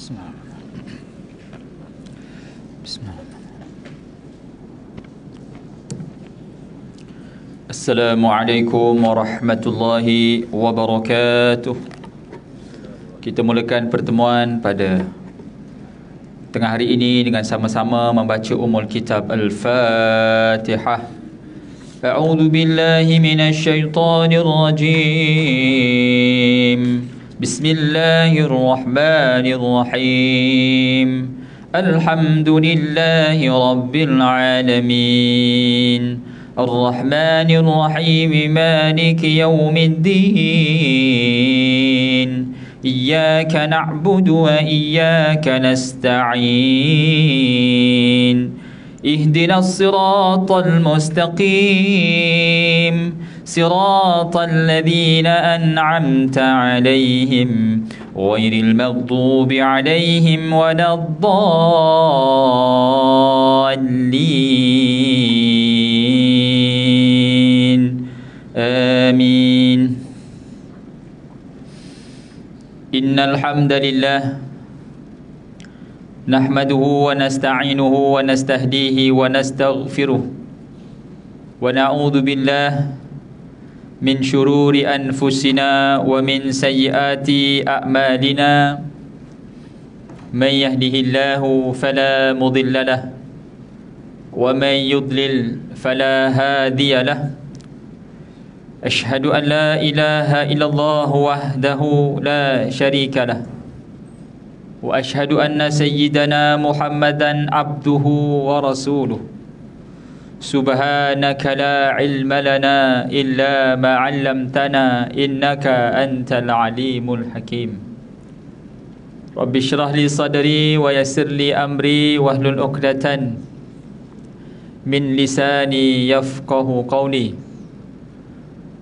Bismillah. Bismillah. Assalamualaikum warahmatullahi wabarakatuh. Kita mulakan pertemuan pada tengah hari ini dengan sama-sama membaca Ummul Kitab Al-Fatihah. A'udzu billahi minasy syaithanir rajim. Bismillahirrahmanirrahim. Alhamdulillahi rabbil alamin. Ar-Rahmanir Rahim. Maliki yaumiddin. Iyyaka na'budu wa iyyaka nasta'in. Ihdinas siratal mustaqim. Siratal ladzina an'amta 'alaihim ghairil maghdubi 'alaihim waladdallin. Amin. Innal hamdalillah nahmaduhu wa nasta'inuhu wa nastahdihi wa nastaghfiruh wa na'udzu billahi min syururi anfusina wa min sayyiati a'malina. Man yahdihillahu fala mudilla lahu wa man yudlil fala hadiya lahu. Ashhadu an la ilaha illallah wahdahu la syarika lahu wa ashhadu anna sayyidana Muhammadan abduhu wa rasuluh. Subhanaka la ilma lana illa ma 'allamtana innaka antal alimul hakim. Rabbi shrah li sadri wa yassir li amri wahlul 'uqdatan min lisani yafqahu qawli.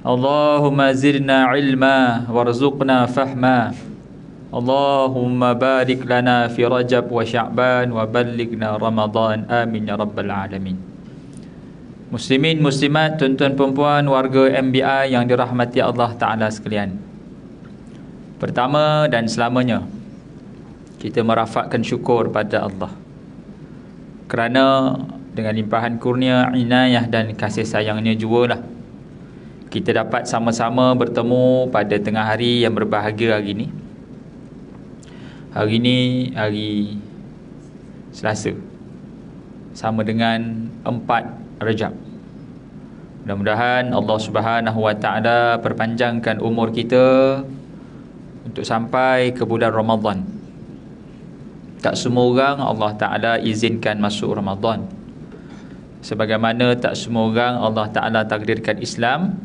Allahumma zidna ilma warzuqna fahma. Allahumma barik lana fi Rajab wa Sya'ban wa ballighna Ramadan. Amin ya rabbal alamin. Muslimin, muslimat, tuan-tuan perempuan, warga MBI yang dirahmati Allah Ta'ala sekalian. Pertama dan selamanya, kita merafakkan syukur pada Allah kerana dengan limpahan kurnia, inayah dan kasih sayangnya jugalah kita dapat sama-sama bertemu pada tengah hari yang berbahagia hari ini. Hari ini hari Selasa, sama dengan 4 Rajab. Mudah-mudahan Allah Subhanahu Wa Ta'ala perpanjangkan umur kita untuk sampai ke bulan Ramadan. Tak semua orang Allah Ta'ala izinkan masuk Ramadan, sebagaimana tak semua orang Allah Ta'ala takdirkan Islam.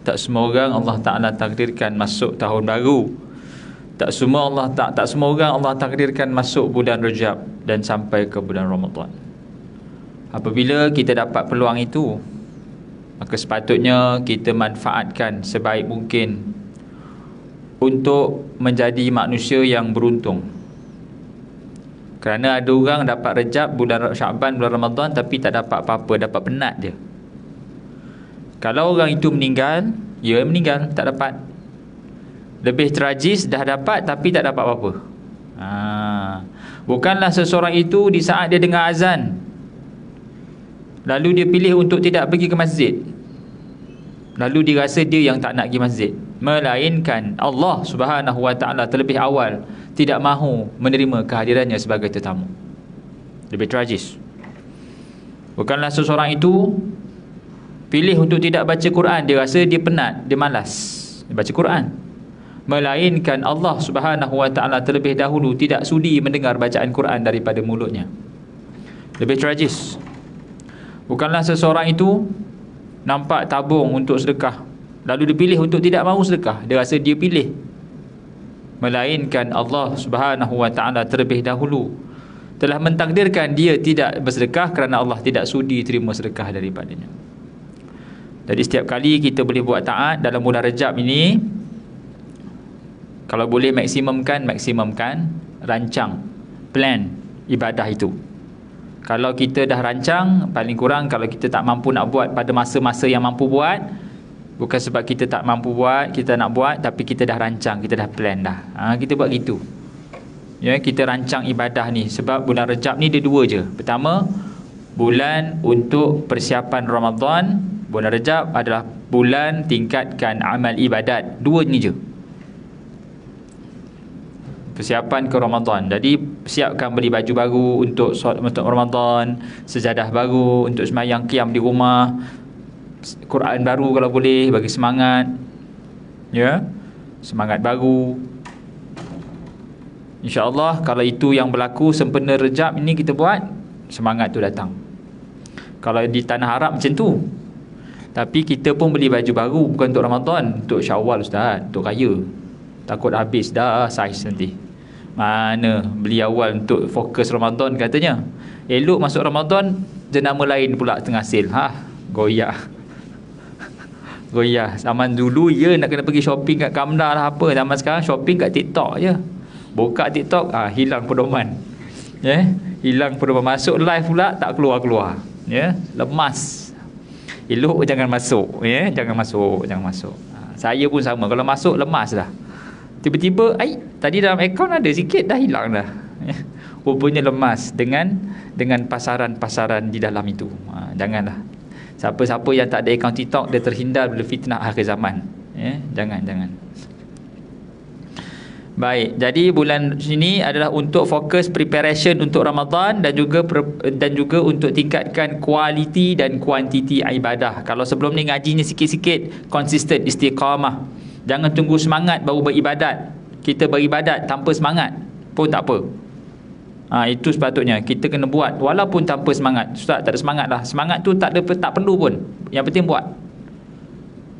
Tak semua orang Allah Ta'ala takdirkan masuk tahun baru. Tak semua orang Allah takdirkan masuk bulan Rajab dan sampai ke bulan Ramadan. Apabila kita dapat peluang itu, maka sepatutnya kita manfaatkan sebaik mungkin untuk menjadi manusia yang beruntung. Kerana ada orang dapat Rajab, bulan Sya'ban, bulan Ramadan, tapi tak dapat apa-apa, dapat penat je. Kalau orang itu meninggal, ya meninggal, tak dapat. Lebih tragis, dah dapat tapi tak dapat apa-apa. Bukanlah seseorang itu di saat dia dengar azan, lalu dia pilih untuk tidak pergi ke masjid, lalu dia rasa dia yang tak nak pergi masjid, melainkan Allah Subhanahu Wa Ta'ala terlebih awal tidak mahu menerima kehadirannya sebagai tetamu. Lebih tragis. Bukanlah seseorang itu pilih untuk tidak baca Quran, dia rasa dia penat, dia malas dia baca Quran, melainkan Allah Subhanahu Wa Ta'ala terlebih dahulu tidak sudi mendengar bacaan Quran daripada mulutnya. Lebih tragis. Bukanlah seseorang itu nampak tabung untuk sedekah, lalu dia pilih untuk tidak mahu sedekah, dia rasa dia pilih, melainkan Allah Subhanahu Wa Ta'ala terlebih dahulu telah mentakdirkan dia tidak bersedekah kerana Allah tidak sudi terima sedekah daripadanya. Jadi setiap kali kita boleh buat taat dalam bulan Rajab ini, kalau boleh maksimumkan, rancang, plan ibadah itu. Kalau kita dah rancang, paling kurang kalau kita tak mampu nak buat pada masa-masa yang mampu buat, bukan sebab kita tak mampu buat, kita nak buat, tapi kita dah rancang, kita dah plan dah. Kita buat gitu. Ya, kita rancang ibadah ni sebab bulan Rejab ni dia dua je. Pertama, bulan untuk persiapan Ramadan. Bulan Rejab adalah bulan tingkatkan amal ibadat. Dua ni je. Persiapan ke Ramadan. Jadi siapkan beli baju baru untuk Ramadan, sejadah baru untuk sembahyang qiyam di rumah, Quran baru kalau boleh bagi semangat. Ya. Semangat baru. InsyaAllah kalau itu yang berlaku sempena Rejab ini kita buat, semangat tu datang. Kalau di tanah Arab macam tu. Tapi kita pun beli baju baru bukan untuk Ramadan, untuk Syawal Ustaz, untuk raya. Takut habis dah saiz nanti. Mana beli awal untuk fokus Ramadan katanya. Elok masuk Ramadan jenama lain pula tengah sale. Goyah. Goyah. Zaman dulu ya nak kena pergi shopping kat Kamda lah apa. Zaman sekarang shopping kat TikTok je. Buka TikTok, hilang pedoman. Ya, hilang pedoman. Masuk live pula tak keluar-keluar. Ya, lemas. Elok jangan masuk, ya, jangan masuk. Saya pun sama. Kalau masuk lemas dah. Tiba-tiba, tadi dalam akaun ada sikit dah hilang dah. Ya. Rupanya lemas dengan pasaran-pasaran di dalam itu. Janganlah. Siapa-siapa yang tak ada akaun TikTok dia terhindar dari fitnah akhir zaman. Ya, jangan. Baik, jadi bulan sini adalah untuk fokus preparation untuk Ramadan dan juga untuk tingkatkan kualiti dan kuantiti ibadah. Kalau sebelum ni ngajinya sikit-sikit, konsisten, istiqamah. Jangan tunggu semangat baru beribadat. Kita beribadat tanpa semangat pun tak apa. Itu sepatutnya kita kena buat walaupun tanpa semangat. Ustaz, tak ada semangat lah. Semangat tu tak perlu pun. Yang penting buat.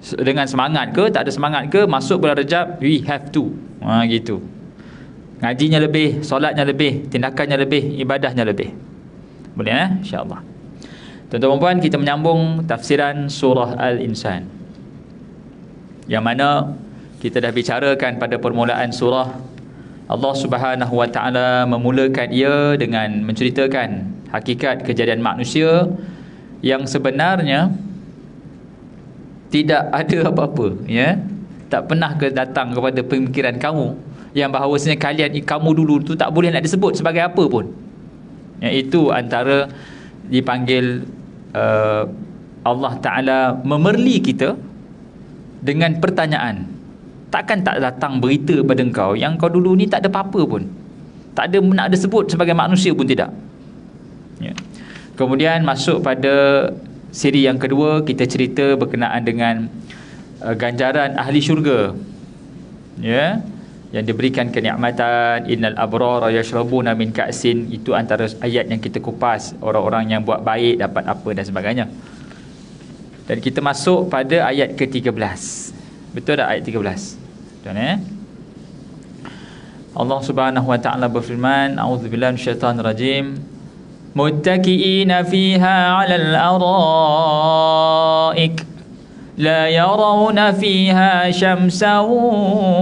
Dengan semangat ke tak ada semangat ke, masuk bulan Rejab, we have to. Gitu. Ngajinya lebih, solatnya lebih, tindakannya lebih, ibadahnya lebih. Boleh insya-Allah. Tuan-tuan dan puan, kita menyambung tafsiran surah Al-Insan. Yang mana kita dah bicarakan pada permulaan surah, Allah Subhanahu wa taala memulakan ia dengan menceritakan hakikat kejadian manusia yang sebenarnya tidak ada apa-apa, ya. Tak pernah datang kepada pemikiran kamu yang bahawasanya kamu dulu tu tak boleh nak disebut sebagai apa pun. Itu antara dipanggil Allah Ta'ala memerli kita dengan pertanyaan. Takkan tak datang berita pada engkau yang kau dulu ni tak ada apa-apa pun, tak ada nak disebut sebagai manusia pun tidak. Kemudian masuk pada siri yang kedua, kita cerita berkenaan dengan ganjaran ahli syurga, ya, yang diberikan kenikmatan. Innal abrara yashrabuna min ka'sin. Itu antara ayat yang kita kupas, orang-orang yang buat baik dapat apa dan sebagainya. Dan kita masuk pada ayat ke-13. Betul tak ayat 13? Tuan Allah Subhanahu wa taala berfirman, a'udzubillahi minasyaitanir rajim, muttaqiina fiha 'alal araik لا يرون فيها شمسا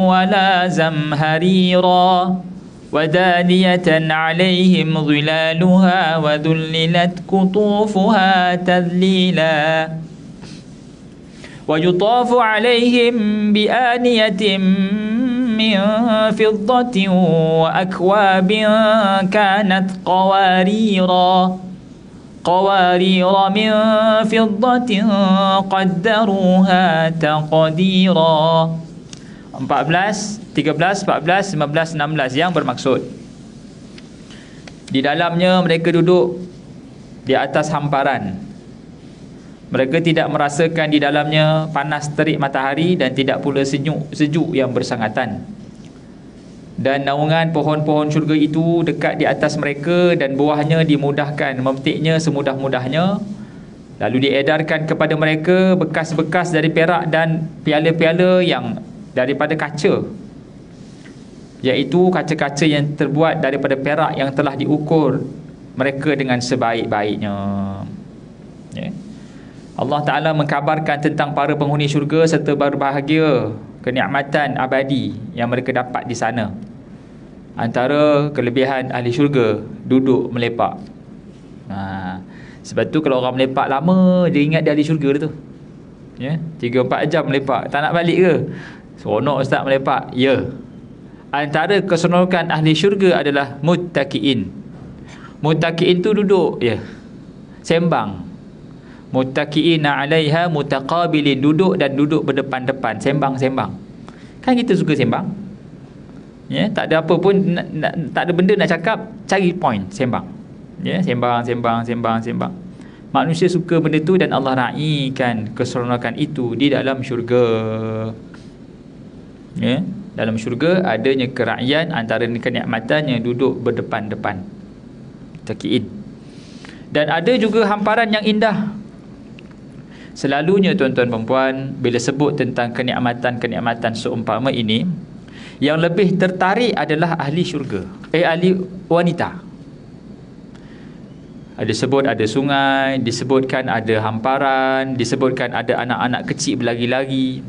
ولا زمهريرا ودانية عليهم ظلالها وذللت قطوفها تذليلا ويطاف عليهم بآنية من فضة وأكواب كانت قوارير من فضة قدروها تقديرا. 14, 13, 14, 15, 16 yang bermaksud di dalamnya mereka duduk di atas hamparan. Mereka tidak merasakan di dalamnya panas terik matahari dan tidak pula sejuk yang bersangatan. Dan naungan pohon-pohon syurga itu dekat di atas mereka dan buahnya dimudahkan memetiknya semudah-mudahnya. Lalu diedarkan kepada mereka bekas-bekas dari perak dan piala-piala yang daripada kaca, iaitu kaca-kaca yang terbuat daripada perak yang telah diukur mereka dengan sebaik-baiknya. Allah Ta'ala mengkabarkan tentang para penghuni syurga serta berbahagia kenikmatan abadi yang mereka dapat di sana. Antara kelebihan ahli syurga, duduk melepak. Sebab tu kalau orang melepak lama, dia ingat dia ahli syurga tu. 3-4 jam melepak, tak nak balik ke? Seronok ustaz melepak. Ya. antara keseronokan ahli syurga adalah muttaqiin. Muttaqiin tu duduk sembang. Muttaqiina 'alaiha mutaqabilin, duduk dan duduk berdepan-depan, sembang-sembang. Kan kita suka sembang. Tak ada apa pun, tak ada benda nak cakap, cari point, sembang. Sembang. Manusia suka benda tu dan Allah raikan keseronokan itu di dalam syurga. Dalam syurga adanya kerakyaan, antara kenikmatannya duduk berdepan-depan. Takiin. Dan ada juga hamparan yang indah. Selalunya tuan-tuan dan puan, bila sebut tentang kenikmatan-kenikmatan seumpama ini, yang lebih tertarik adalah ahli syurga, ahli wanita. Disebut ada sungai, disebutkan ada hamparan, disebutkan ada anak-anak kecil berlari-lari.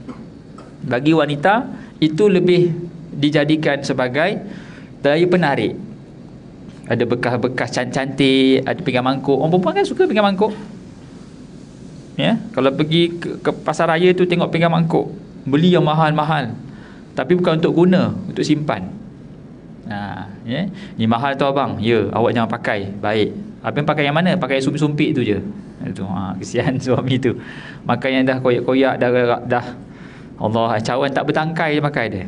Bagi wanita, itu lebih dijadikan sebagai daya penarik. Ada bekas-bekas cantik, ada pinggan mangkuk. Orang perempuan kan suka pinggan mangkuk. Kalau pergi ke pasar raya tu tengok pinggan mangkuk, beli yang mahal-mahal, tapi bukan untuk guna, untuk simpan. Ni mahal tu abang. Awak jangan pakai. Baik. Abang pakai yang mana? Pakai yang sumpit-sumpit tu je. Kesian suami tu. Makan yang dah koyak-koyak, dah Allah, cawan tak bertangkai dia pakai dia.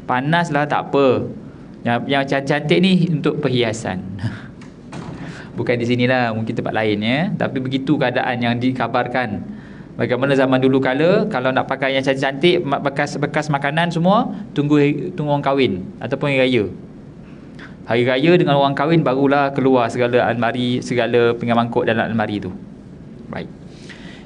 Panas lah tak apa. Yang cantik ni untuk perhiasan. Bukan di sinilah, mungkin tempat lain Tapi begitu keadaan yang dikabarkan. Bagaimana zaman dulu kala, kalau nak pakai yang cantik-cantik, bekas makanan semua, tunggu orang kahwin ataupun hari raya. Hari raya dengan orang kahwin barulah keluar segala almari, segala pinggan mangkuk dalam almari tu. Baik.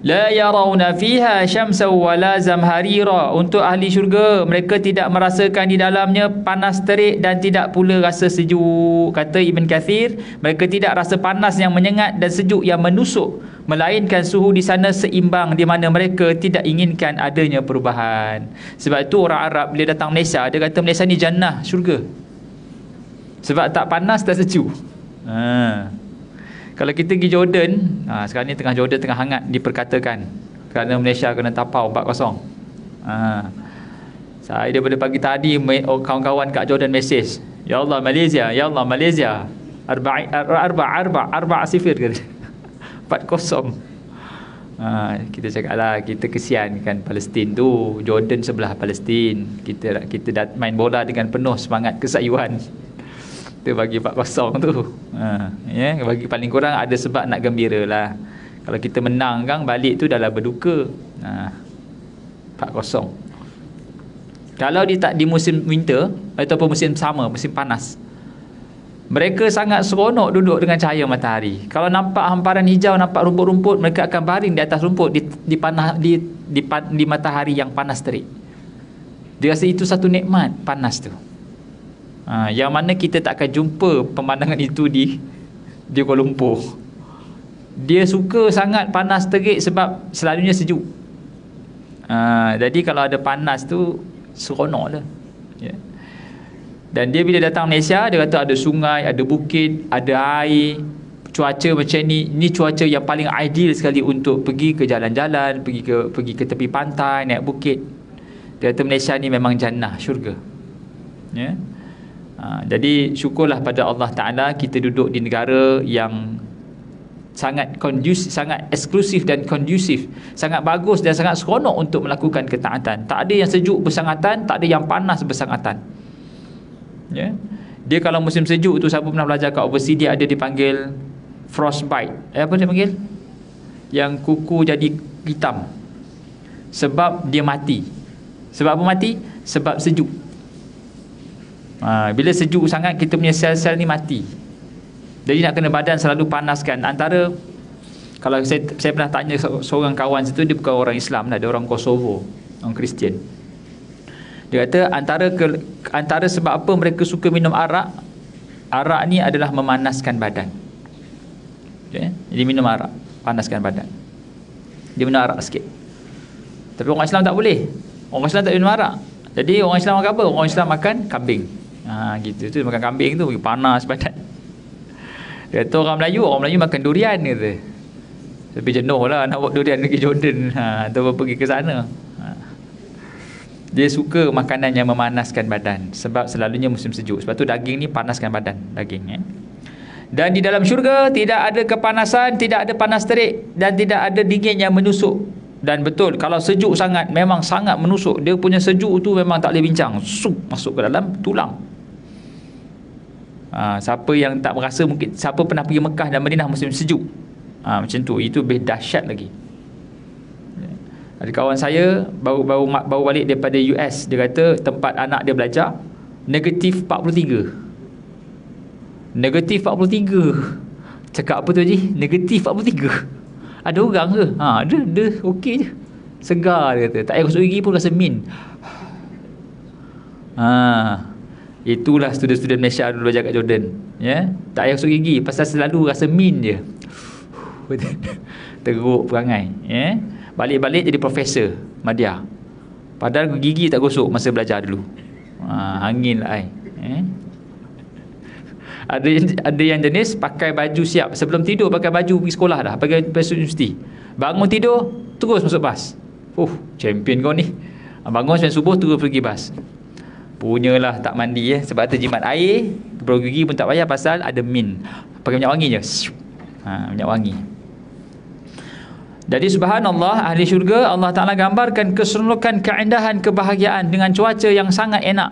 La yarawna fiha syamsan wala zamharira. Untuk ahli syurga, mereka tidak merasakan di dalamnya panas terik dan tidak pula rasa sejuk. Kata Ibn Kathir, mereka tidak rasa panas yang menyengat dan sejuk yang menusuk, melainkan suhu di sana seimbang, di mana mereka tidak inginkan adanya perubahan. Sebab itu orang Arab bila datang Malaysia, dia kata Malaysia ni jannah, syurga. Sebab tak panas tak sejuk. Kalau kita pergi Jordan, sekarang ni tengah Jordan tengah hangat diperkatakan, kerana Malaysia kena tapau 4-0. Saya daripada pagi tadi kawan-kawan kat Jordan mesej, ya Allah Malaysia, ya Allah Malaysia, 4-0 kata. 4-0. Kita cakap lah, kita kesiankan Palestin tu. Jordan sebelah Palestin. Kita main bola dengan penuh semangat kesayuan. Kita bagi 4-0 tu. Bagi paling kurang ada sebab nak gembira lah. Kalau kita menang kan, balik tu dah lah berduka. 4-0. Kalau di musim winter ataupun musim summer, musim panas, mereka sangat seronok duduk dengan cahaya matahari. Kalau nampak hamparan hijau, nampak rumput-rumput, mereka akan baring di atas rumput di matahari yang panas terik. Dia rasa itu satu nikmat panas tu. Yang mana kita tak akan jumpa pemandangan itu di Kuala Lumpur. Dia suka sangat panas terik sebab selalunya sejuk. Jadi kalau ada panas tu, seronok lah. Dan dia bila datang Malaysia, dia kata ada sungai, ada bukit, ada air, cuaca macam ni. Ni cuaca yang paling ideal sekali untuk pergi ke jalan-jalan, pergi ke tepi pantai, naik bukit. Dia kata Malaysia ni memang jannah, syurga. Jadi syukurlah pada Allah Ta'ala, kita duduk di negara yang sangat kondusif, sangat eksklusif dan kondusif, sangat bagus dan sangat seronok untuk melakukan ketaatan. Tak ada yang sejuk bersangatan, tak ada yang panas bersangatan. Dia kalau musim sejuk tu, siapa pernah belajar kat overseas, dia ada dipanggil frostbite. Apa dia panggil? Yang kuku jadi hitam. Sebab dia mati. Sebab apa mati? Sebab sejuk. Bila sejuk sangat, kita punya sel-sel ni mati. Jadi nak kena badan selalu panaskan. Antara, kalau saya pernah tanya seorang kawan situ, dia bukan orang Islam lah, dia orang Kosovo, orang Kristian. Dia kata antara sebab apa mereka suka minum arak ni adalah memanaskan badan. Jadi minum arak, panaskan badan. Dia minum arak sikit. Tapi orang Islam tak boleh. Orang Islam tak minum arak. Jadi orang Islam makan apa? Orang Islam makan kambing. Gitu tu, makan kambing tu panas badan. Dia kata orang Melayu makan durian kata. Tapi jenuh lah nak buat durian pergi Jordan, ataupun pergi ke sana. Dia suka makanan yang memanaskan badan, sebab selalunya musim sejuk. Sebab tu daging ni panaskan badan, daging ya. Dan di dalam syurga tidak ada kepanasan, tidak ada panas terik, dan tidak ada dingin yang menusuk. Dan betul, kalau sejuk sangat, memang sangat menusuk. Dia punya sejuk tu memang tak boleh bincang, masuk ke dalam tulang. Siapa yang tak merasa, mungkin siapa pernah pergi Mekah dan Madinah musim sejuk, macam tu, itu lebih dahsyat lagi. Ada kawan saya baru balik daripada US. Dia kata tempat anak dia belajar negatif 43. Negatif 43. Cakap apa tu Haji? Negatif 43. Ada orang ke? Dia okey je. Segar dia kata. Tak payah gosok gigi pun rasa min. Itulah student-student Malaysia dulu belajar kat Jordan. Ya? Tak payah gosok gigi pasal selalu rasa min je. Teruk perangai. Ya? Balik-balik jadi profesor Madya. Padahal gigi tak gosok masa belajar dulu. Angin lah Ada yang jenis pakai baju siap sebelum tidur, pakai baju pergi sekolah dah, pakai baju universiti. Bangun tidur terus masuk bas. Champion kau ni. Bangun sampai subuh terus pergi bas. Punyalah tak mandi sebab terjimat air, beruk gigi pun tak payah pasal ada min. Pakai minyak wangi je. Minyak wangi. Jadi subhanallah, ahli syurga Allah Ta'ala gambarkan keseronokan, keindahan, kebahagiaan dengan cuaca yang sangat enak.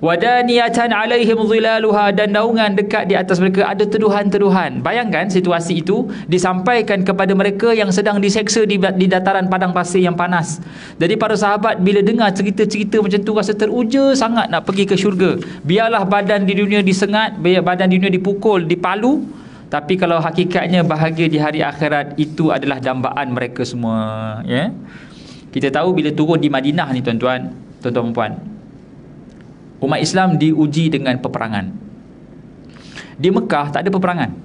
Wadaniyatan alaihim zilaluha, dan naungan dekat di atas mereka, ada teduhan-teduhan. Bayangkan situasi itu disampaikan kepada mereka yang sedang diseksa di dataran padang pasir yang panas. Jadi para sahabat bila dengar cerita-cerita macam tu rasa teruja sangat nak pergi ke syurga. Biarlah badan di dunia disengat, biar badan di dunia dipukul, dipalu, tapi kalau hakikatnya bahagia di hari akhirat itu adalah dambaan mereka semua. Ya? Kita tahu bila turun di Madinah ni tuan-tuan dan puan, umat Islam diuji dengan peperangan. Di Mekah tak ada peperangan.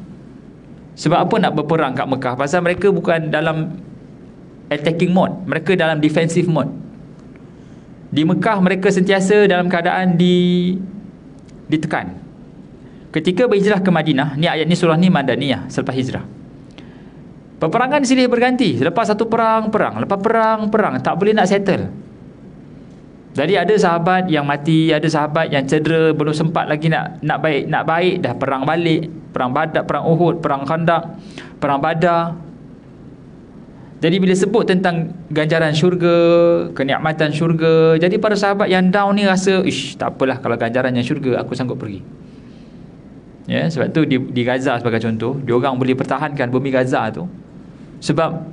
Sebab apa nak berperang kat Mekah? Pasal mereka bukan dalam attacking mode, mereka dalam defensive mode. Di Mekah mereka sentiasa dalam keadaan ditekan. Ketika berhijrah ke Madinah, ni ayat ni, surah ni Madaniyah, selepas hijrah. Peperangan silih berganti. Lepas satu perang, lepas perang, tak boleh nak settle. Jadi ada sahabat yang mati, ada sahabat yang cedera, belum sempat lagi nak baik, dah perang balik. Perang Badar, perang Uhud, perang Khandaq, perang Badar. Jadi bila sebut tentang ganjaran syurga, kenikmatan syurga, jadi para sahabat yang down ni rasa, tak apalah, kalau ganjarannya syurga aku sanggup pergi. Ya, sebab tu di Gaza sebagai contoh, diorang boleh pertahankan bumi Gaza tu sebab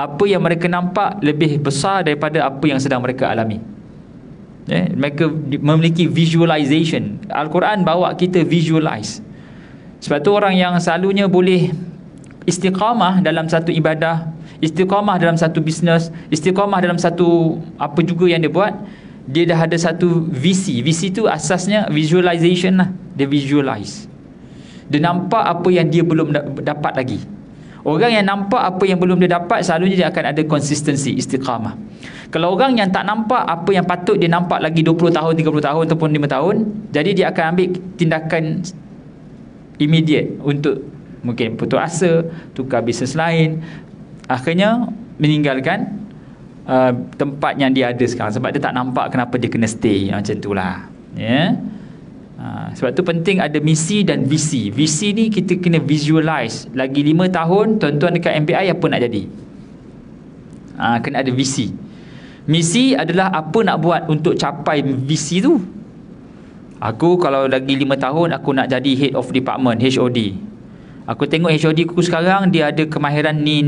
apa yang mereka nampak lebih besar daripada apa yang sedang mereka alami. Ya, mereka memiliki visualization. Al-Quran bawa kita visualize. Sebab tu orang yang selalunya boleh istiqamah dalam satu ibadah, istiqamah dalam satu bisnes, istiqamah dalam satu apa juga yang dia buat, dia dah ada satu visi. Visi tu asasnya visualization lah. Dia visualize, dia nampak apa yang dia belum dapat lagi. Orang yang nampak apa yang belum dia dapat, selalunya dia akan ada konsistensi, istiqamah. Kalau orang yang tak nampak apa yang patut dia nampak lagi 20 tahun, 30 tahun ataupun 5 tahun, jadi dia akan ambil tindakan immediate untuk mungkin putus asa, tukar bisnes lain, akhirnya meninggalkan tempat yang dia ada sekarang sebab dia tak nampak kenapa dia kena stay. Macam itulah. Ya. Sebab tu penting ada misi dan visi. Visi ni kita kena visualize. Lagi 5 tahun tuan-tuan dekat MBI apa nak jadi? Kena ada visi. Misi adalah apa nak buat untuk capai visi tu. Aku kalau lagi 5 tahun aku nak jadi head of department, HOD. Aku tengok HOD aku sekarang dia ada kemahiran ni.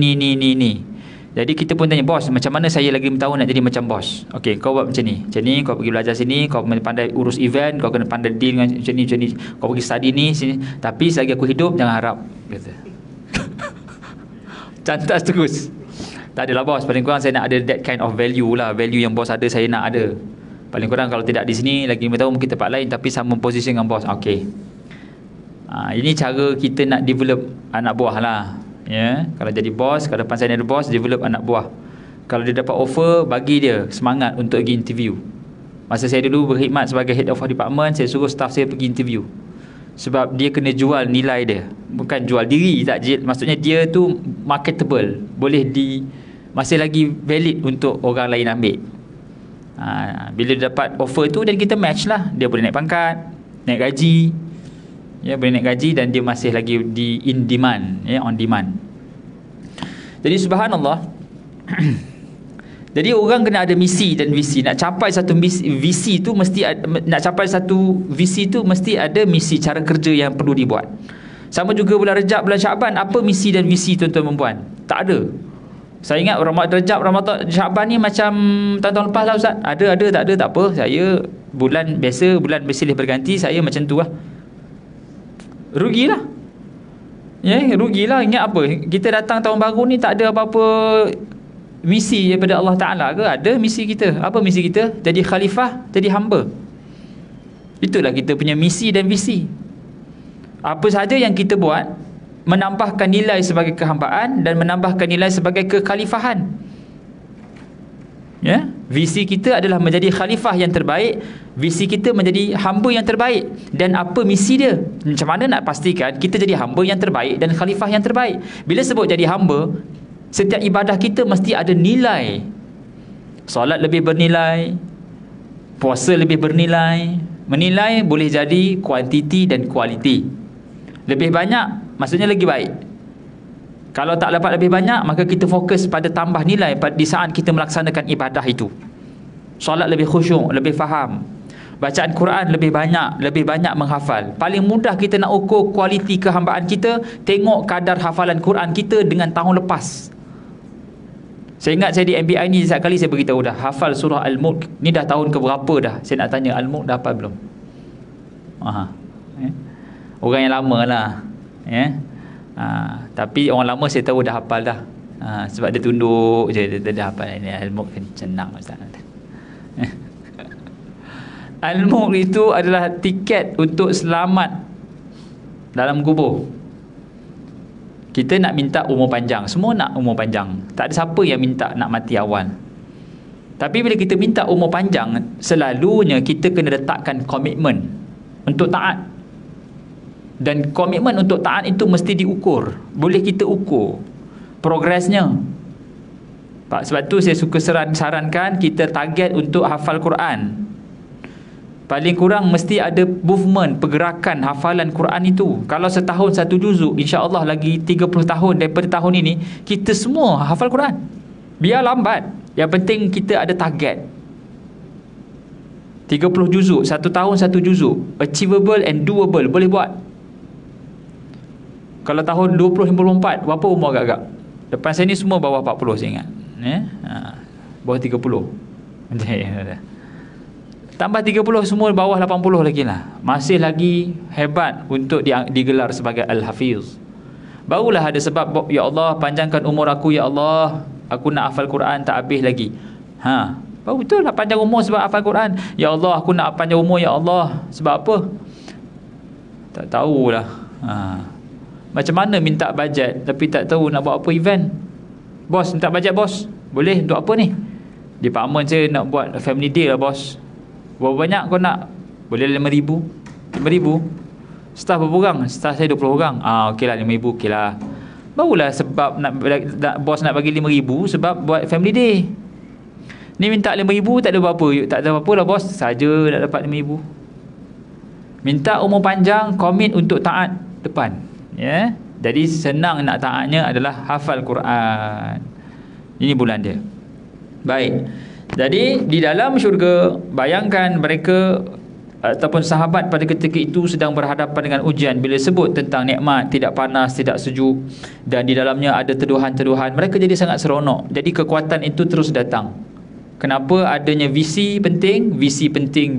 Jadi kita pun tanya, bos, macam mana saya lagi 5 tahun nak jadi macam bos? Okey, kau buat macam ni, kau pergi belajar sini, kau pandai urus event, kau kena pandai deal dengan macam ni, kau pergi study ni, sini. Tapi selagi aku hidup, jangan harap, kata. Cantas terus. Tak adalah bos, paling kurang saya nak ada that kind of value lah. Value yang bos ada, saya nak ada. Paling kurang kalau tidak di sini, lagi 5 tahun mungkin tempat lain, tapi sama posisi dengan bos. Okey. Ini cara kita nak develop anak buah lah. Ya, kalau jadi bos, kalau depan saya ada bos, develop anak buah. Kalau dia dapat offer, bagi dia semangat untuk pergi interview. Masa saya dulu berkhidmat sebagai head of department, saya suruh staff saya pergi interview. Sebab dia kena jual nilai dia, bukan jual diri tak. Maksudnya dia tu marketable, boleh masih lagi valid untuk orang lain ambil. Bila dia dapat offer tu, dan kita match lah, dia boleh naik pangkat, naik gaji, boleh naik gaji, dan dia masih lagi in demand, on demand. Jadi subhanallah. Jadi orang kena ada misi dan visi. Nak capai satu visi tu mesti ada misi, cara kerja yang perlu dibuat. Sama juga bulan Rejab, bulan Syaban, apa misi dan visi tuan-tuan dan puan? Tak ada. Saya ingat Rejab, Ramadan, Syaban ni macam tahun-tahun lepas lah Ustaz. Ada, tak ada, tak apa. Saya bulan bersilih berganti, saya macam tu lah. Rugilah. Rugilah. Ingat apa? Kita datang tahun baru ni tak ada apa-apa misi daripada Allah Ta'ala ke? Ada misi kita. Apa misi kita? Jadi khalifah, jadi hamba. Itulah kita punya misi dan visi. Apa sahaja yang kita buat menambahkan nilai sebagai kehambaan dan menambahkan nilai sebagai kekhalifahan. Visi kita adalah menjadi khalifah yang terbaik, visi kita menjadi hamba yang terbaik. Dan apa misi dia? Macam mana nak pastikan kita jadi hamba yang terbaik dan khalifah yang terbaik? Bila sebut jadi hamba, setiap ibadah kita mesti ada nilai. Solat lebih bernilai, puasa lebih bernilai. Menilai boleh jadi kuantiti dan kualiti. Lebih banyak maksudnya lagi baik. Kalau tak dapat lebih banyak, maka kita fokus pada tambah nilai di saat kita melaksanakan ibadah itu. Solat lebih khusyuk, lebih faham. Bacaan Quran lebih banyak menghafal. Paling mudah kita nak ukur kualiti kehambaan kita, tengok kadar hafalan Quran kita dengan tahun lepas. Saya ingat saya di MBI ni setiap kali saya beritahu dah hafal surah Al-Mulk. Ni dah tahun ke berapa dah. Saya nak tanya Al-Mulk dah hafal belum? Orang yang lama lah. Tapi orang lama saya tahu dah hafal dah. Sebab dia tunduk je, dia dah hafal. Ini Al-Mulk kan senang Ustaz. Al-Mulk itu adalah tiket untuk selamat dalam kubur. Kita nak minta umur panjang. Semua nak umur panjang. Tak ada siapa yang minta nak mati awal. Tapi bila kita minta umur panjang, selalunya kita kena letakkan komitmen untuk taat. Dan komitmen untuk taat itu mesti diukur. Boleh kita ukur progresnya. Sebab tu saya suka sarankan kita target untuk hafal Quran. Paling kurang mesti ada movement, pergerakan hafalan Quran itu. Kalau setahun satu juzuk, insya-Allah lagi 30 tahun daripada tahun ini kita semua hafal Quran. Biar lambat, yang penting kita ada target. 30 juzuk, satu tahun satu juzuk, achievable and doable, boleh buat. Kalau tahun 2054, berapa umur agak-agak? Depan saya ni semua bawah 40 saya ingat. Bawah 30. Tambah 30 semua bawah 80 lagi lah. Masih lagi hebat untuk digelar sebagai Al-Hafiz. Barulah ada sebab, ya Allah panjangkan umur aku ya Allah, aku nak hafal Quran tak habis lagi. Baru betul lah panjang umur sebab hafal Quran. Ya Allah aku nak panjang umur ya Allah. Sebab apa? Tak tahulah. Macam mana minta bajet tapi tak tahu nak buat apa event. Bos minta bajet bos. Boleh untuk apa ni? Department saya nak buat family day lah bos. Berapa banyak kau nak? Boleh 5,000. 5,000. Staff berapa orang? Staff saya 20 orang. Okey lah 5,000 okey lah. Barulah sebab nak bos nak bagi 5,000 sebab buat family day. Ni minta 5,000 tak ada apa-apa. Tak ada apa-apa lah bos. Saja nak dapat 5,000. Minta umur panjang, komit untuk taat depan. Jadi senang nak taatnya adalah hafal Quran. Ini bulan dia. Baik. Jadi di dalam syurga, bayangkan mereka ataupun sahabat pada ketika itu sedang berhadapan dengan ujian. Bila sebut tentang nikmat, tidak panas, tidak sejuk, dan di dalamnya ada teduhan-teduhan, mereka jadi sangat seronok. Jadi kekuatan itu terus datang. Kenapa adanya visi penting? Visi penting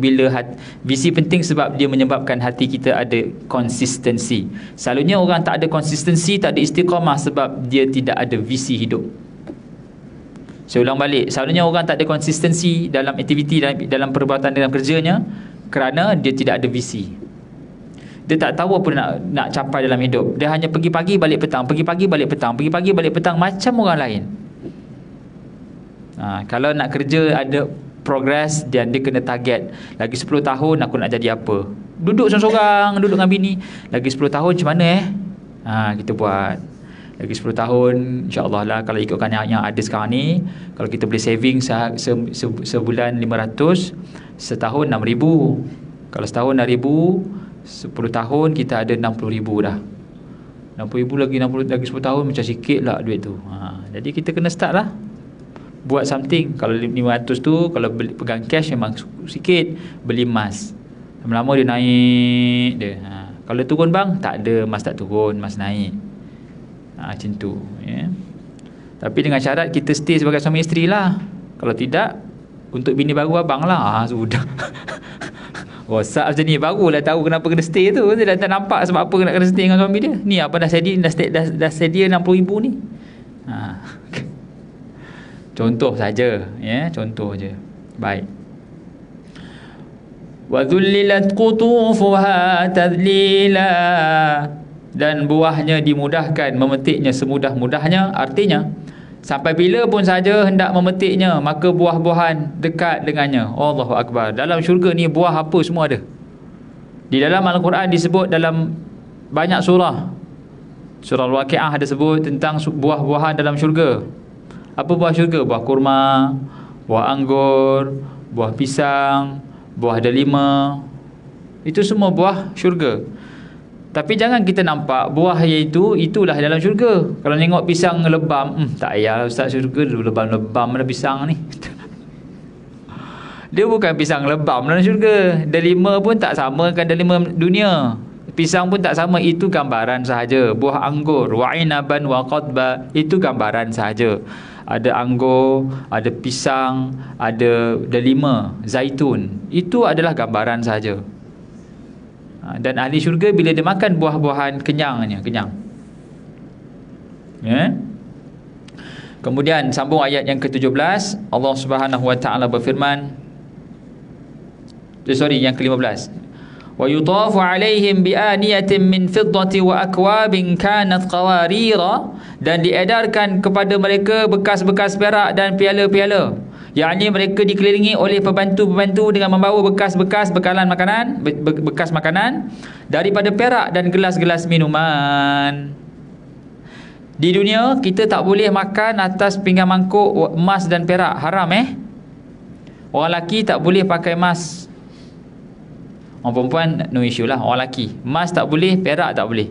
visi penting sebab dia menyebabkan hati kita ada konsistensi. Selalunya orang tak ada konsistensi, tak ada istiqamah sebab dia tidak ada visi hidup. Saya ulang balik, selalunya orang tak ada konsistensi dalam aktiviti, dalam perbuatan, dalam kerjanya kerana dia tidak ada visi. Dia tak tahu apa nak capai dalam hidup. Dia hanya pergi pagi balik petang, pergi pagi balik petang, pergi pagi balik petang macam orang lain. Kalau nak kerja ada progress dan dia kena target. Lagi 10 tahun aku nak jadi apa? Duduk seorang-seorang, duduk dengan bini. Lagi 10 tahun macam mana kita buat? Lagi 10 tahun insya-Allah lah, kalau ikutkan yang ada sekarang ni, kalau kita boleh saving sebulan 500, setahun 6,000. Kalau setahun 6,000, 10 tahun kita ada 60,000 dah. 60,000 lagi 10 tahun macam sikit lah duit tu. Jadi kita kena start lah, buat something. Kalau 500 tu, kalau pegang cash memang sikit, beli emas, lama-lama dia naik dia. Kalau turun bang, tak ada, emas tak turun, emas naik. Macam tu, ya. Tapi dengan syarat kita stay sebagai suami isteri lah. Kalau tidak, untuk bini baru abang lah. Sudah. Rosak macam ni, barulah tahu kenapa kena stay tu. Dia dah tak nampak sebab apa nak kena stay dengan suami dia. Ni apa dah sedia 60,000 ni. Contoh saja, ya, contoh je. Baik. Wa dhullilat qutufuha tadlila, dan buahnya dimudahkan, memetiknya semudah-mudahnya. Artinya sampai bila pun saja hendak memetiknya, maka buah-buahan dekat dengannya. Allahu Akbar. Dalam syurga ni buah apa semua ada. Di dalam Al-Quran disebut dalam banyak surah. Surah Al-Waqi'ah ada sebut tentang buah-buahan dalam syurga. Apa buah syurga? Buah kurma, buah anggur, buah pisang, buah delima. Itu semua buah syurga. Tapi jangan kita nampak buah iaitu itulah dalam syurga. Kalau tengok pisang lebam, tak payah ustaz, syurga lebam-lebam ada pisang ni. Dia bukan pisang lebam dalam syurga. Delima pun tak sama dengan delima dunia. Pisang pun tak sama, itu gambaran sahaja. Buah anggur, wa inaban wa qadba, itu gambaran sahaja. Ada anggur, ada pisang, ada delima, zaitun. Itu adalah gambaran sahaja. Dan ahli syurga bila dia makan buah-buahan kenyangnya, kenyang. Ya? Kemudian sambung ayat yang ke-17, Allah Subhanahu wa taala berfirman, yang ke-15. Wa yutafu alaihim bi aniyatin min fiddati wa akwabin kanat qawarira, dan diedarkan kepada mereka bekas-bekas perak dan piala-piala. Yakni mereka dikelilingi oleh pembantu-pembantu dengan membawa bekas-bekas bekalan makanan, bekas makanan daripada perak dan gelas-gelas minuman. Di dunia kita tak boleh makan atas pinggan mangkuk emas dan perak, haram Orang lelaki tak boleh pakai emas. Orang perempuan no issue lah, orang lelaki. Emas tak boleh, perak tak boleh.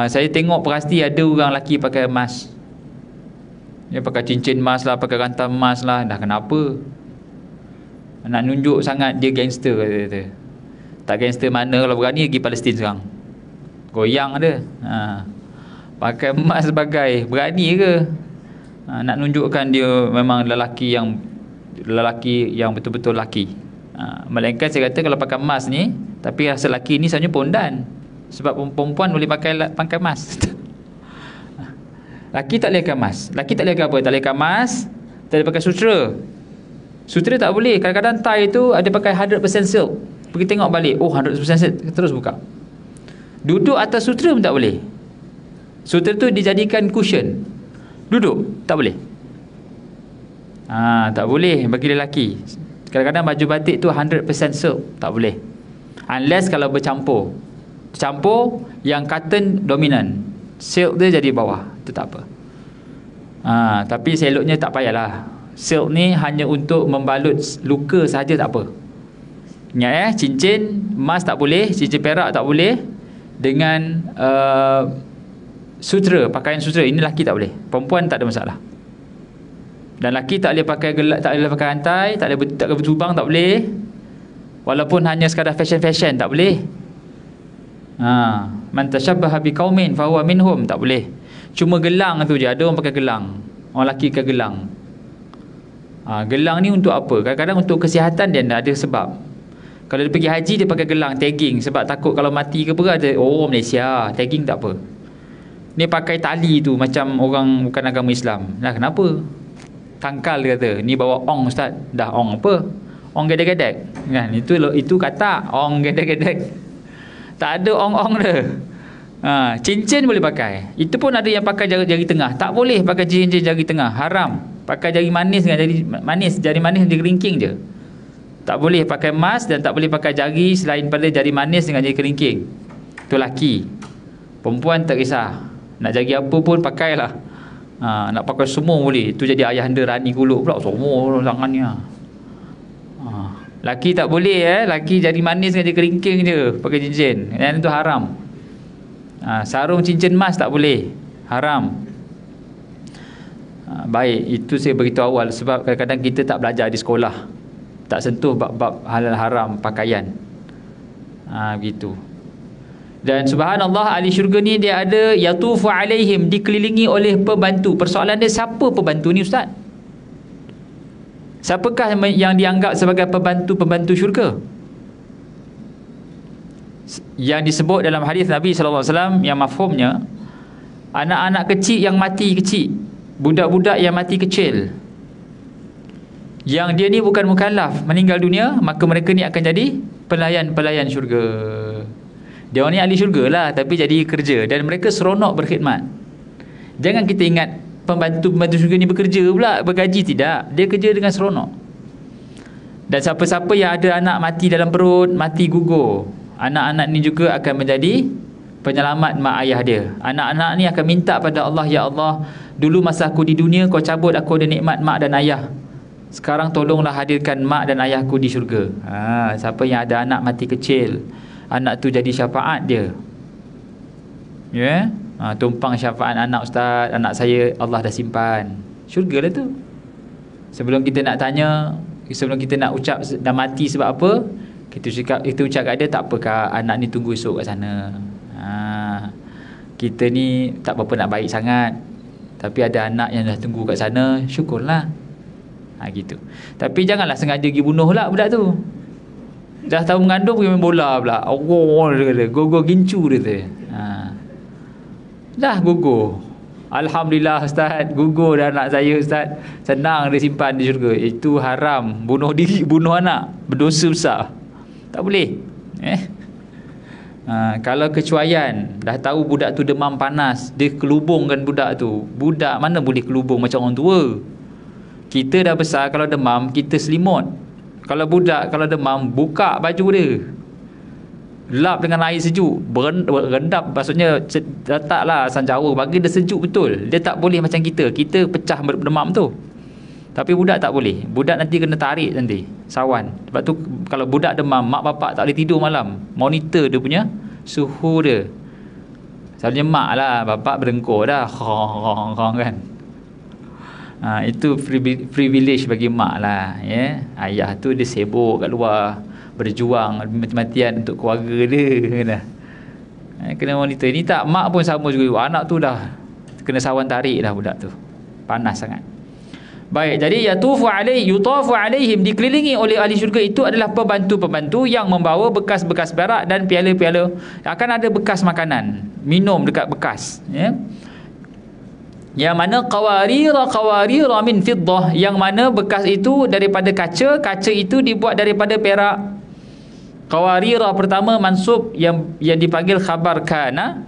Saya tengok pasti ada orang lelaki pakai emas. Dia pakai cincin emas lah, pakai rantai emas lah. Dah kenapa? Nak nunjuk sangat dia gangster, kata. Tak gangster mana kalau berani pergi Palestin sekarang. Goyang ada. Pakai emas sebagai, berani ke? Nak nunjukkan dia memang lelaki yang betul-betul lelaki. Melainkan saya kata kalau pakai emas ni, tapi rasa lelaki ni sebenarnya pondan. Sebab perempuan boleh pakai emas. Laki tak boleh pakai emas. Laki tak boleh pakai apa? Tak boleh pakai emas, tak boleh pakai sutera. Sutera tak boleh. Kadang-kadang tie tu ada pakai 100% silk. Pergi tengok balik, oh 100% silk, terus buka. Duduk atas sutera pun tak boleh. Sutera tu dijadikan cushion. Duduk tak boleh. Tak boleh bagi lelaki. Kadang-kadang baju batik tu 100% silk, tak boleh. Unless kalau bercampur. Campur yang cotton dominan, silk dia jadi bawah, itu tak apa. Tapi seloknya tak payahlah. Silk ni hanya untuk membalut luka saja, tak apa. Ingat cincin emas tak boleh, cincin perak tak boleh. Dengan sutera, pakaian sutera, ini lelaki tak boleh. Perempuan tak ada masalah. Dan lelaki tak boleh pakai gelak, tak boleh pakai rantai, tak boleh bertubang, tak boleh. Walaupun hanya sekadar fashion-fashion, tak boleh. Man tashabbaha biqaumin fahuwa minhum, tak boleh. Cuma gelang tu je, ada orang pakai gelang. Orang lelaki pakai gelang. Gelang ni untuk apa? Kadang-kadang untuk kesihatan dia ada sebab. Kalau dia pergi haji, dia pakai gelang, tagging, sebab takut kalau mati ke apa, ada Malaysia, tagging tak apa. Ni pakai tali tu macam orang bukan agama Islam. Lah kenapa? Tangkal dia kata, ni bawa ong ustaz. Dah ong apa? Ong gedek-gedek. Kan? Itu kata ong gedek-gedek. Tak ada ong-ong dia. Cincin boleh pakai. Itu pun ada yang pakai jari tengah. Tak boleh pakai cincin jari tengah, haram. Pakai jari manis dengan jari manis jari kelingking je. Tak boleh pakai emas dan tak boleh pakai jari selain pada jari manis dengan jari kelingking. Itu laki. Perempuan tak kisah. Nak jadi apa pun pakailah. Nak pakai semua boleh. Itu jadi ayahanda Rani Kuluk pula, semua tangannya. Laki tak boleh laki jadi manis dengan dia keringking je pakai cincin. Yang itu haram. Sarung cincin emas tak boleh. Haram. Baik, itu saya beritahu awal sebab kadang-kadang kita tak belajar di sekolah. Tak sentuh bab-bab halal haram pakaian. Begitu. Dan subhanallah, ahli syurga ni dia ada yatufu alaihim, dikelilingi oleh pembantu. Persoalan dia, siapa pembantu ni ustaz? Siapakah yang dianggap sebagai pembantu-pembantu syurga? Yang disebut dalam hadis Nabi SAW yang mafhumnya, anak-anak kecil yang mati kecil, budak-budak yang mati kecil, yang dia ni bukan mukallaf, meninggal dunia, maka mereka ni akan jadi pelayan-pelayan syurga. Dia orang ni ahli syurga lah, tapi jadi kerja, dan mereka seronok berkhidmat. Jangan kita ingat pembantu-pembantu syurga ni bekerja pula, bergaji, tidak. Dia kerja dengan seronok. Dan siapa-siapa yang ada anak mati dalam perut, mati gugur, anak-anak ni juga akan menjadi penyelamat mak ayah dia. Anak-anak ni akan minta pada Allah, ya Allah, dulu masa aku di dunia kau cabut aku ada nikmat mak dan ayah, sekarang tolonglah hadirkan mak dan ayahku di syurga. Siapa yang ada anak mati kecil, anak tu jadi syafaat dia, tumpang syafaat anak, ustaz, anak saya Allah dah simpan, syurga lah tu. Sebelum kita nak tanya, sebelum kita nak ucap dah mati sebab apa, kita ucap kat dia, tak apa kak, anak ni tunggu esok kat sana. Kita ni tak apa-apa nak baik sangat, tapi ada anak yang dah tunggu kat sana, syukurlah. Gitu. Tapi janganlah sengaja pergi bunuh lah budak tu. Dah tahu mengandung pergi main bola pula. Dia kata, gogo gincu dia tu. Dah gugur. Alhamdulillah ustaz, gugur dah anak saya ustaz. Senang dia simpan di syurga. Itu haram. Bunuh diri, bunuh anak, berdosa besar. Tak boleh. Kalau kecuaian, dah tahu budak tu demam panas, dia kelubungkan budak tu. Budak mana boleh kelubung macam orang tua? Kita dah besar, kalau demam kita selimut. Kalau budak kalau demam, buka baju dia, lap dengan air sejuk, berendap, maksudnya letaklah asam Jawa, bagi dia sejuk betul. Dia tak boleh macam kita pecah demam tu. Tapi budak tak boleh. Budak nanti kena tarik nanti sawan. Sebab tu kalau budak demam, mak bapak tak boleh tidur malam, monitor dia punya suhu dia. Selalunya mak lah, bapak berengkur dah kan. Itu privilege bagi mak lah, ayah tu dia sibuk kat luar, berjuang mati-matian untuk keluarga dia. Kena monitor. Ni tak, mak pun sama juga, anak tu dah kena sawan tarik dah budak tu, panas sangat. Baik, jadi yutafu alaihim, dikelilingi oleh ahli syurga itu adalah pembantu-pembantu yang membawa bekas-bekas perak dan piala-piala. Akan ada bekas makanan, minum dekat bekas, yang mana qawarira min fiddah, yang mana bekas itu daripada kaca, kaca itu dibuat daripada perak. Qawarira pertama mansub yang dipanggil khabar kana,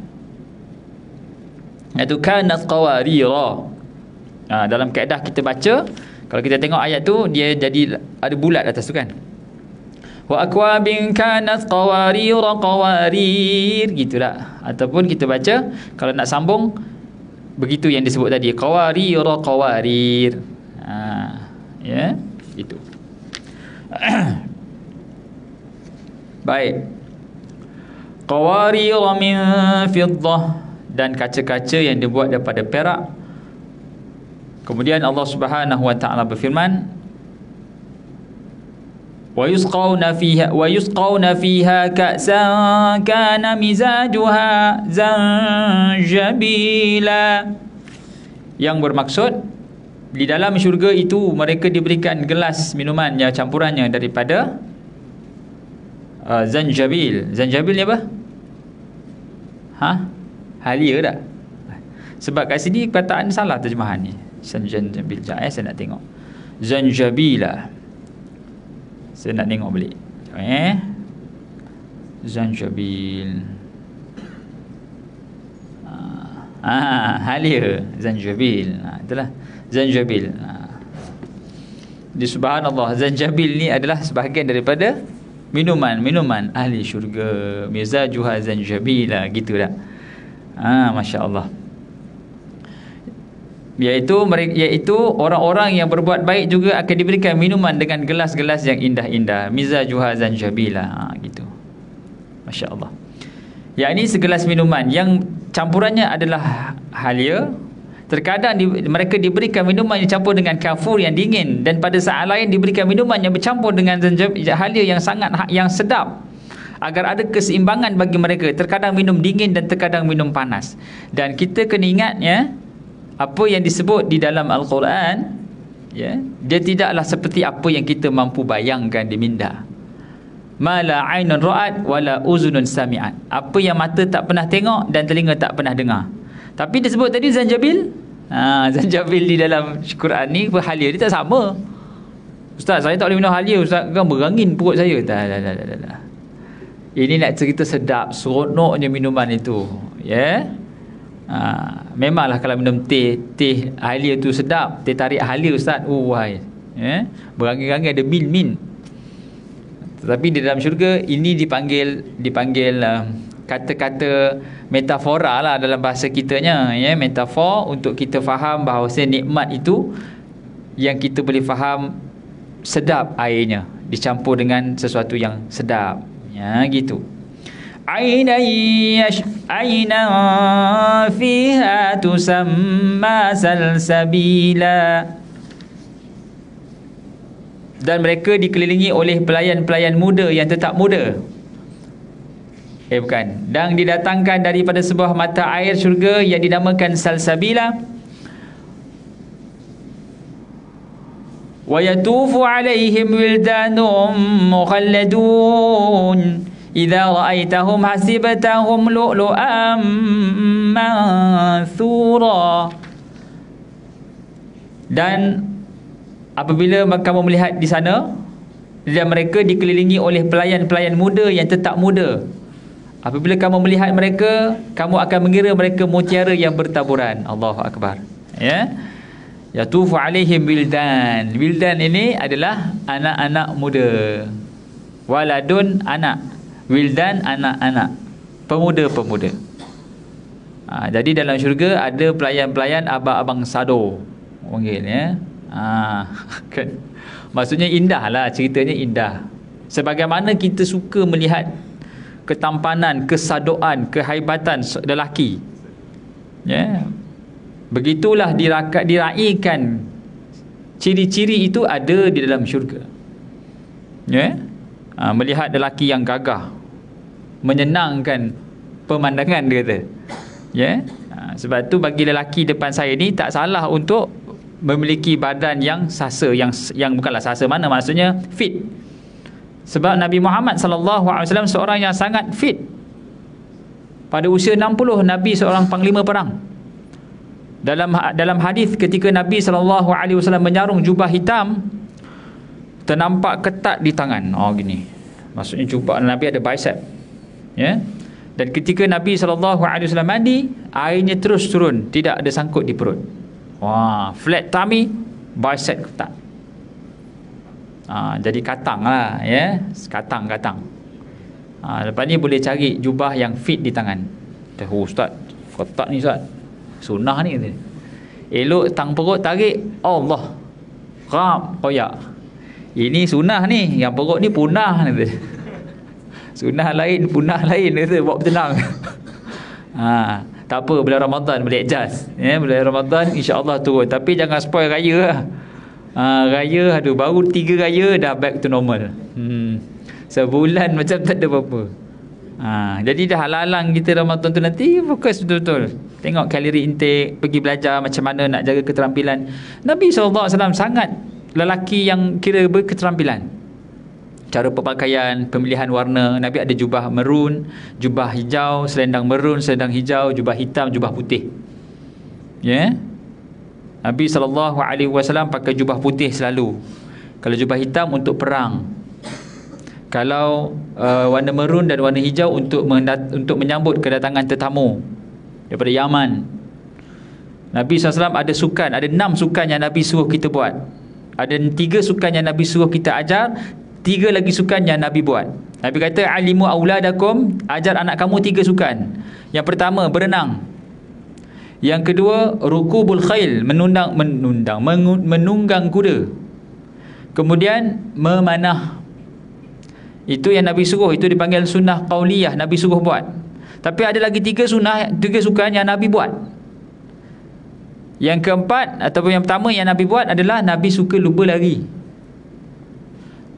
iaitu kanat qawarira. Dalam kaedah kita baca, kalau kita tengok ayat tu, dia jadi ada bulat atas tu kan, wa akwabin kanat qawarira qawarir, gitulah. Ataupun kita baca, kalau nak sambung, begitu yang disebut tadi, qawarira qawarir. Itu. Baik. Qawarira min fiddah, dan kaca-kaca yang dibuat daripada perak. Kemudian Allah Subhanahu wa taala berfirman, wa yusqawna fiha ka'san kana mizajuha zanjabila, yang bermaksud di dalam syurga itu mereka diberikan gelas minuman yang campurannya daripada zanjabil. Zanjabil ni apa? Halia tak? Sebab kat sini perkataan salah terjemahan ni. Zanjabil. Saya nak tengok zanjabila. Saya nak tengok balik. Zanjabil. Halia, zanjabil. Itulah zanjabil. Di subhanallah, zanjabil ni adalah sebahagian daripada minuman ahli syurga. Mizajuha zanjabila, gitu dah. Masya-Allah. Iaitu orang-orang yang berbuat baik juga akan diberikan minuman dengan gelas-gelas yang indah-indah. Mizajuha zanjabila. Gitu. Masya Allah. Yang ini segelas minuman yang campurannya adalah halia. Terkadang mereka diberikan minuman yang campur dengan kafur yang dingin, dan pada saat lain diberikan minuman yang bercampur dengan halia yang sedap, agar ada keseimbangan bagi mereka. Terkadang minum dingin dan terkadang minum panas. Dan kita kena ingat, ya, apa yang disebut di dalam Al-Quran, ya, dia tidaklah seperti apa yang kita mampu bayangkan di minda. Ma la ainun ra'at wala uzunun sami'at. Apa yang mata tak pernah tengok dan telinga tak pernah dengar. Tapi disebut tadi zanjabil. Zanjabil di dalam Quran ni, halia dia tak sama. Ustaz, saya tak boleh minum halia, Ustaz, kan berangin perut saya. Tak. Ini nak cerita sedap, seronoknya minuman itu, ya. Memanglah kalau minum teh halia tu sedap, teh tarik halia, Ustaz. Wahai, ya. Berangin-angin ada min. Tetapi di dalam syurga ini dipanggil kata-kata metafora lah dalam bahasa kitanya, ya, metafor untuk kita faham bahawa nikmat itu yang kita boleh faham sedap airnya dicampur dengan sesuatu yang sedap, ya, gitu. Aina fiha tusamma salsabila. Dan mereka dikelilingi oleh pelayan-pelayan muda yang tetap muda. Bukan. Dan didatangkan daripada sebuah mata air syurga yang dinamakan salsabila. Wa yatufu alaihim wildanum mukhalladun. Idza ra'aitahum hasibatahum lu'lu'an manthura. Dan apabila kamu melihat di sana, dan mereka dikelilingi oleh pelayan-pelayan muda yang tetap muda. Apabila kamu melihat mereka, kamu akan mengira mereka mutiara yang bertaburan. Allahu Akbar. Ya. Yatufu alaihim wildan. Wildan ini adalah anak-anak muda. Waladun, anak. Wildan, anak-anak. Pemuda-pemuda. Jadi dalam syurga ada pelayan-pelayan abang-abang sado. Panggil, ya. Kan. Maksudnya indah lah, ceritanya indah. Sebagaimana kita suka melihat ketampanan, kesadoan, kehaibatan lelaki, ya, begitulah diraikan ciri-ciri itu ada di dalam syurga, ya. Melihat lelaki yang gagah, menyenangkan pemandangan, dia kata, ya. Sebab tu bagi lelaki depan saya ni tak salah untuk memiliki badan yang sasa, yang bukanlah sasa mana, maksudnya fit. Sebab Nabi Muhammad SAW seorang yang sangat fit. Pada usia 60, Nabi seorang panglima perang. Dalam hadis ketika Nabi SAW menyarung jubah hitam, ternampak ketat di tangan. Gini. Maksudnya jubah Nabi ada bicep. Ya. Dan ketika Nabi SAW mandi, airnya terus turun, tidak ada sangkut di perut. Flat tummy, bicep ketat. Jadi katang lah, ya. Katang. Lepas ni boleh cari jubah yang fit di tangan. Ustaz, ketat ni Ustaz, sunnah ni kata. Elok tang perut tarik, Allah, rap, koyak. Ini sunnah ni, yang perut ni punah kata. Sunnah lain, punah lain kata, buat bertenang. Tak apa, bulan Ramadan boleh adjust, ya. Bulan Ramadan insya-Allah turun, tapi jangan spoil raya lah. Raya, baru 3 raya dah back to normal. Sebulan macam tak ada apa-apa. Jadi dah halang kita Ramadan tu nanti fokus betul-betul. Tengok kalori intake, pergi belajar macam mana nak jaga keterampilan. Nabi SAW sangat lelaki yang kira berketerampilan. Cara berpakaian, pemilihan warna. Nabi ada jubah merun, jubah hijau, selendang merun, selendang hijau, jubah hitam, jubah putih. Ya. Yeah? Nabi SAW pakai jubah putih selalu. Kalau jubah hitam untuk perang. Kalau warna merun dan warna hijau untuk menyambut kedatangan tetamu daripada Yaman. Nabi SAW ada sukan, ada 6 sukan yang Nabi suruh kita buat. Ada 3 sukan yang Nabi suruh kita ajar, 3 lagi sukan yang Nabi buat. Nabi kata, alimu auladakum, ajar anak kamu 3 sukan. Yang pertama, berenang. Yang kedua, rukubul khail, menunggang kuda. Kemudian memanah. Itu yang Nabi suruh, itu dipanggil sunnah qauliyah, Nabi suruh buat. Tapi ada lagi tiga sukan yang Nabi buat. Yang keempat ataupun yang pertama yang Nabi buat adalah Nabi suka lumba lari.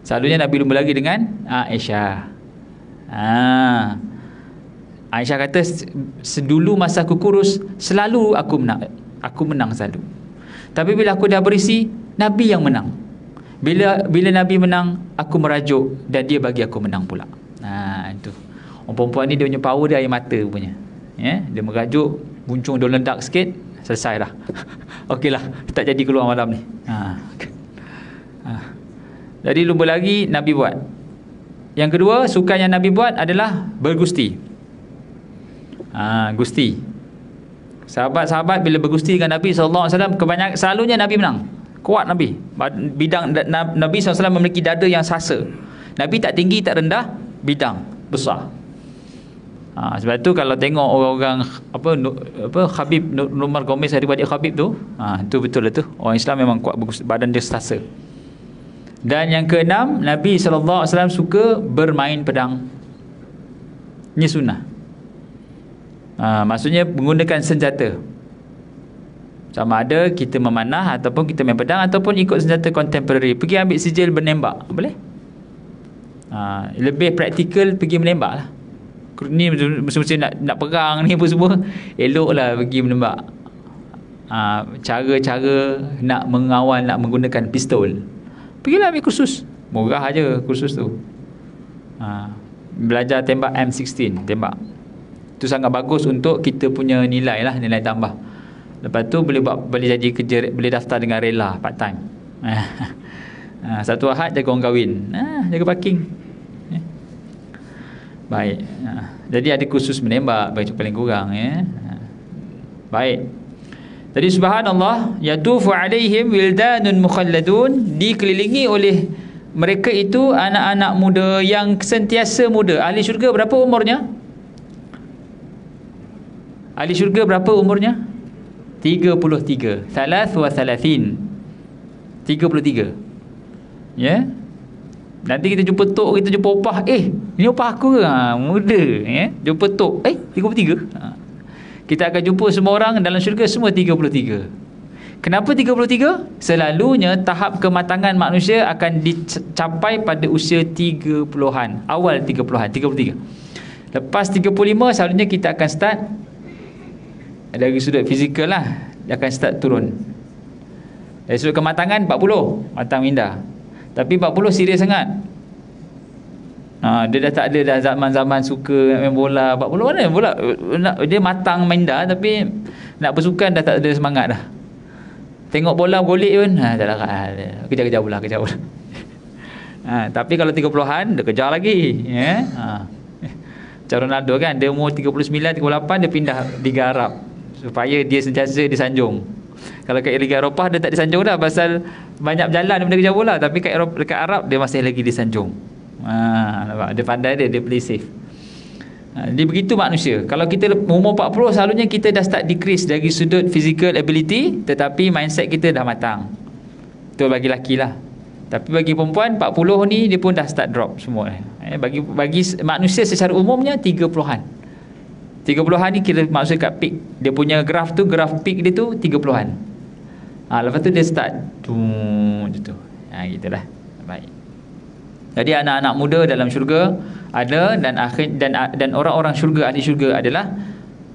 Selalunya Nabi lumba lari dengan Aisyah. Aisyah kata, sedulu masa aku kurus selalu aku menang selalu. Tapi bila aku dah berisi, Nabi yang menang. Bila Nabi menang, aku merajuk dan dia bagi aku menang pula. Itu. Orang perempuan ni dia punya power dia air mata punya. Dia merajuk, buncung dia lendak sikit, selesai dah. Okeylah, tak jadi keluar malam ni. Jadi lumba lari Nabi buat. Yang kedua, sukan yang Nabi buat adalah bergusti. Gusti. Sahabat-sahabat bila bergusti dengan Nabi SAW, selalunya Nabi menang. Kuat Nabi. Bidang Nabi SAW memiliki dada yang sasa. Nabi tak tinggi tak rendah, bidang besar. Sebab tu kalau tengok orang-orang Khabib Nurmar Gomez, adik-adik Khabib tu, tu betul lah tu. Orang Islam memang kuat, badan dia sasa. Dan yang keenam, Nabi SAW suka bermain pedang. Ini sunnah. Maksudnya menggunakan senjata. Sama ada kita memanah ataupun kita main pedang ataupun ikut senjata contemporary. Pergi ambil sijil menembak, boleh? Lebih praktikal pergi menembak lah. Ni mesti nak perang ni apa semua, eloklah pergi menembak. Cara-cara nak mengawal, nak menggunakan pistol, pergilah ambil kursus. Murah aja kursus tu. Belajar tembak M16, tembak. Itu sangat bagus untuk kita punya nilai lah, nilai tambah. Lepas tu boleh jadi kerja, boleh daftar dengan rela part time. Satu Ahad jaga orang kahwin, jaga parking. Baik. Jadi ada kursus menembak bagi paling kurang Baik. Jadi subhanallah, yatufu alaihim wildanun mukhalladun, dikelilingi oleh mereka itu anak-anak muda yang sentiasa muda. Ahli syurga berapa umurnya? Ahli syurga berapa umurnya? 33. 33. Nanti kita jumpa tok, kita jumpa opah, ni opah aku ke? Muda. Jumpa tok, 33. Kita akan jumpa semua orang dalam syurga semua 33. Kenapa 33? Selalunya tahap kematangan manusia akan dicapai pada usia 30-an, awal 30-an, 33. Lepas 35 selalunya kita akan start dari sudut fizikal lah, dia akan start turun. Dari sudut kematangan 40, matang minda. Tapi 40 serius sangat. Dia dah tak ada dah zaman-zaman suka main bola. 40 mana bola, dia matang minda tapi nak bersukan dah tak ada semangat dah. Tengok bola golek pun tak larat. Kejar-kejar bola, kejar bola. Tapi kalau 30-an dia kejar lagi, macam Ronaldo kan, dia umur 39, 38 dia pindah Liga Arab supaya dia sentiasa disanjung. Kalau kat Liga Eropah dia tak disanjung dah, pasal banyak berjalan daripada kejar bola. Tapi dekat Arab dia masih lagi disanjung. Nampak? Dia pandai dia play safe. Jadi begitu manusia. Kalau kita umur 40, selalunya kita dah start decrease dari sudut physical ability, tetapi mindset kita dah matang. Itu bagi lelaki lah. Tapi bagi perempuan 40 ni dia pun dah start drop semua. Bagi manusia secara umumnya 30-an. 30-an ni kira maksud kat peak. Dia punya graf tu, graf peak dia tu 30-an. Lepas tu dia start gitu. Gitulah. Baik. Jadi anak-anak muda dalam syurga ada, dan orang-orang syurga, ahli syurga adalah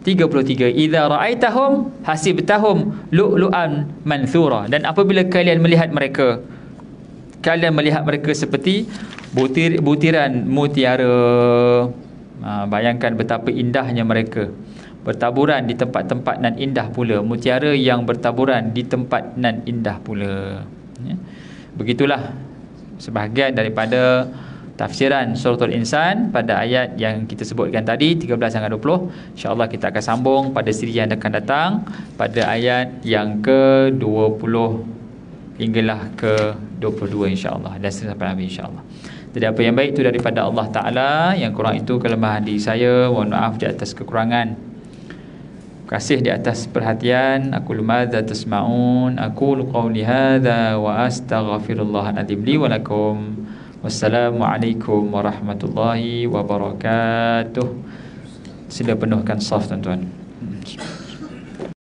33. Idza ra'aitahum hasibtahum lu'lu'an manthura. Dan apabila kalian melihat mereka, kalian melihat mereka seperti butiran mutiara. Bayangkan betapa indahnya mereka, bertaburan di tempat-tempat nan indah pula. Mutiara yang bertaburan di tempat nan indah pula. Begitulah sebahagian daripada tafsiran suratul insan pada ayat yang kita sebutkan tadi 13 hingga 20. InsyaAllah kita akan sambung pada siri yang akan datang pada ayat yang ke-20 hinggalah ke-22 insyaAllah, dan sampai habis insyaAllah. Jadi apa yang baik itu daripada Allah Ta'ala, yang kurang itu kelemahan diri saya. Mohon maaf di atas kekurangan. kasih di atas perhatian. Aku madza tasma'un, aqulu qawli hadza wa astaghfirullahal azim li wa lakum. Wassalamualaikum warahmatullahi wabarakatuh. Sila penuhkan saf tuan-tuan.